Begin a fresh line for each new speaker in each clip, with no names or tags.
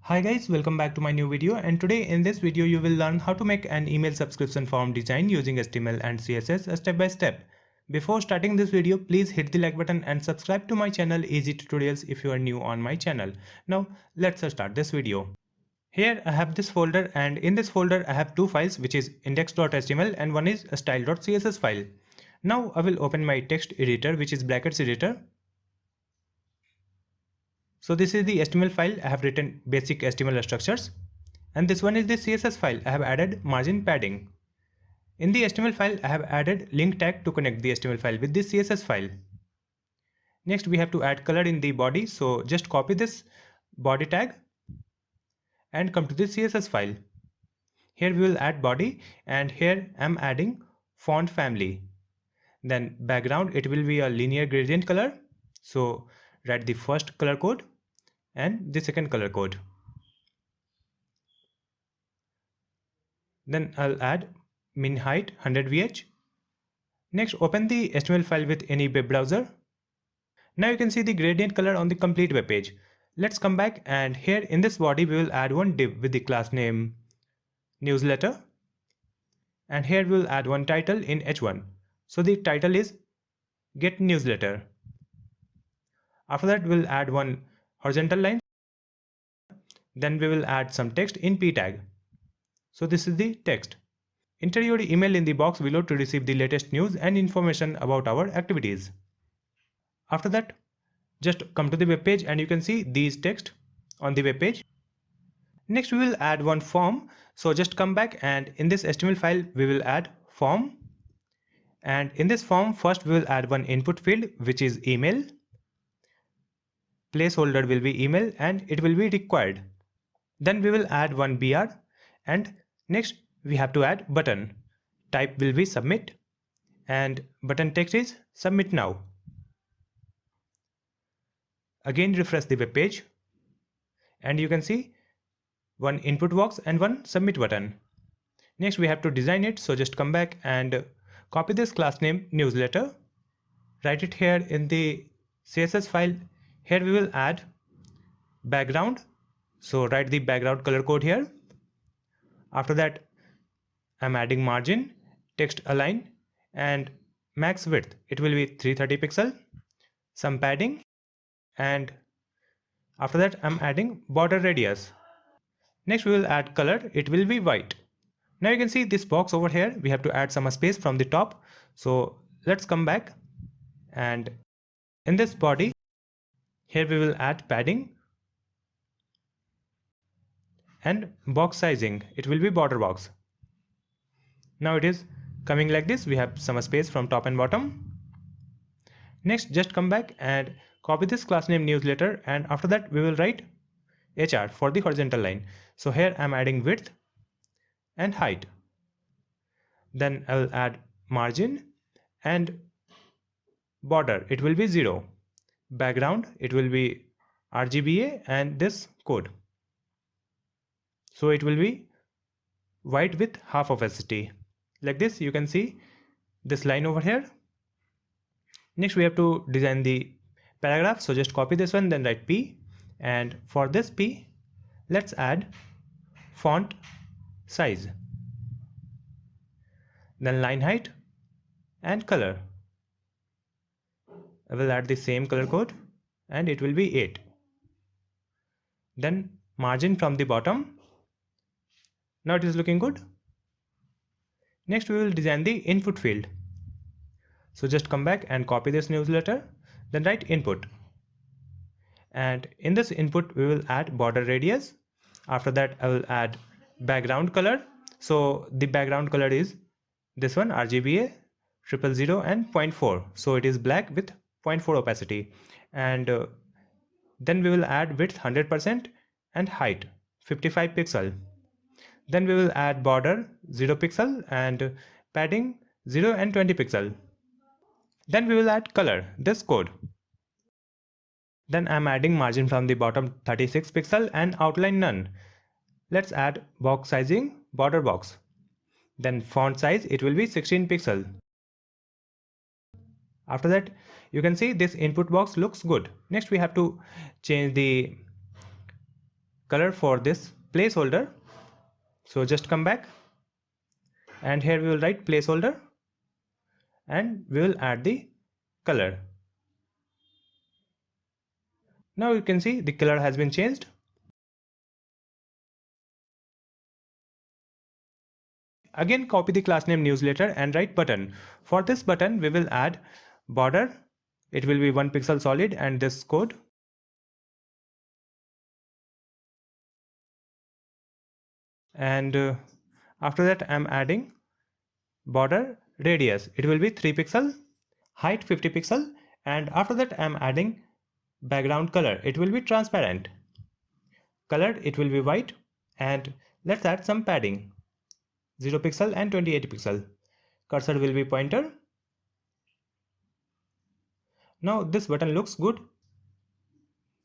Hi guys, welcome back to my new video, and today in this video you will learn how to make an email subscription form design using HTML and CSS step by step. Before starting this video, please hit the like button and subscribe to my channel Easy Tutorials if you are new on my channel. Now let's start this video. Here I have this folder, and in this folder I have two files, which is index.html and one is a style.css file. Now I will open my text editor, which is brackets editor. So this is the HTML file. I have written basic HTML structures, and this one is the CSS file. I have added margin padding. In the HTML file, I have added link tag to connect the HTML file with the CSS file. Next, we have to add color in the body. So just copy this body tag and come to the CSS file. Here we will add body, and here I'm adding font family. Then background, it will be a linear gradient color. So write the first color code and the second color code. Then I'll add min height 100 VH. Next, open the HTML file with any web browser. Now you can see the gradient color on the complete web page. Let's come back, and here in this body we will add one div with the class name newsletter, and here we will add one title in h1. So the title is get newsletter. After that we'll add one horizontal line. Then we will add some text in p tag. So this is the text. Enter your email in the box below to receive the latest news and information about our activities. After that, just come to the web page and you can see these text on the web page. Next we will add one form. So just come back, and in this HTML file we will add form. And in this form, first we will add one input field, which is email. Placeholder will be email and it will be required. Then we will add one BR, and next we have to add button. Type will be submit, and button text is submit now. Again refresh the web page, and you can see one input box and one submit button. Next we have to design it, so just come back and copy this class name newsletter, write it here in the CSS file. Here we will add background, so write the background color code here. After that I'm adding margin, text align, and max width, it will be 330 pixel, some padding, and after that I'm adding border radius. Next we will add color, it will be white. Now you can see this box over here, we have to add some space from the top. So let's come back, and in this body, here we will add padding and box sizing, it will be border box. Now it is coming like this, we have some space from top and bottom. Next just come back and copy this class name newsletter, and after that we will write HR for the horizontal line. So here I'm adding width and height. Then I will add margin and border, it will be 0. Background, it will be RGBA and this code. So it will be white with half opacity. Like this, you can see this line over here. Next we have to design the paragraph. So just copy this one, then write P, and for this P, let's add font size, then line height and color. I will add the same color code and it will be 8. Then margin from the bottom. Now it is looking good. Next we will design the input field. So just come back and copy this newsletter, then write input. And in this input we will add border radius. After that I will add background color. So the background color is this one, RGBA 000 and 0.4. So it is black with 0.4 opacity. And then we will add width 100% and height 55 pixel. Then we will add border 0 pixel and padding 0 and 20 pixel. Then we will add color, this code. Then I'm adding margin from the bottom 36 pixel and outline none. Let's add box sizing, border box. Then font size, it will be 16 pixel. After that you can see this input box looks good. Next we have to change the color for this placeholder. So just come back and here we will write placeholder and we will add the color. Now you can see the color has been changed. Again, copy the class name newsletter and write button. For this button we will add border. It will be 1 pixel solid and this code. And after that I am adding border radius. It will be 3 pixel, height 50 pixel, and after that I am adding background color. It will be transparent. Color it will be white, and let's add some padding, 0 pixel and 28 pixel. Cursor will be pointer. Now this button looks good.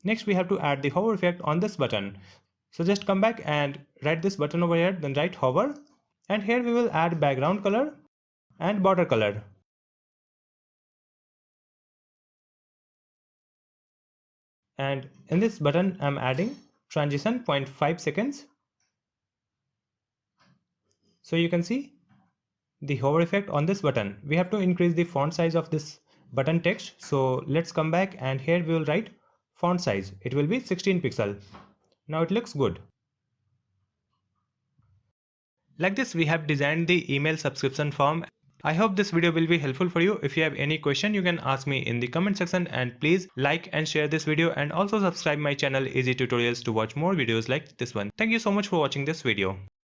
Next we have to add the hover effect on this button. So just come back and write this button over here, then write hover, and here we will add background color and border color. And in this button I'm adding transition 0.5 seconds. So you can see the hover effect on this button. We have to increase the font size of this button text. So let's come back and here we will write font size. It will be 16 pixel. Now it looks good. Like this we have designed the email subscription form. I hope this video will be helpful for you. If you have any question you can ask me in the comment section, and please like and share this video and also subscribe my channel Easy Tutorials to watch more videos like this one. Thank you so much for watching this video.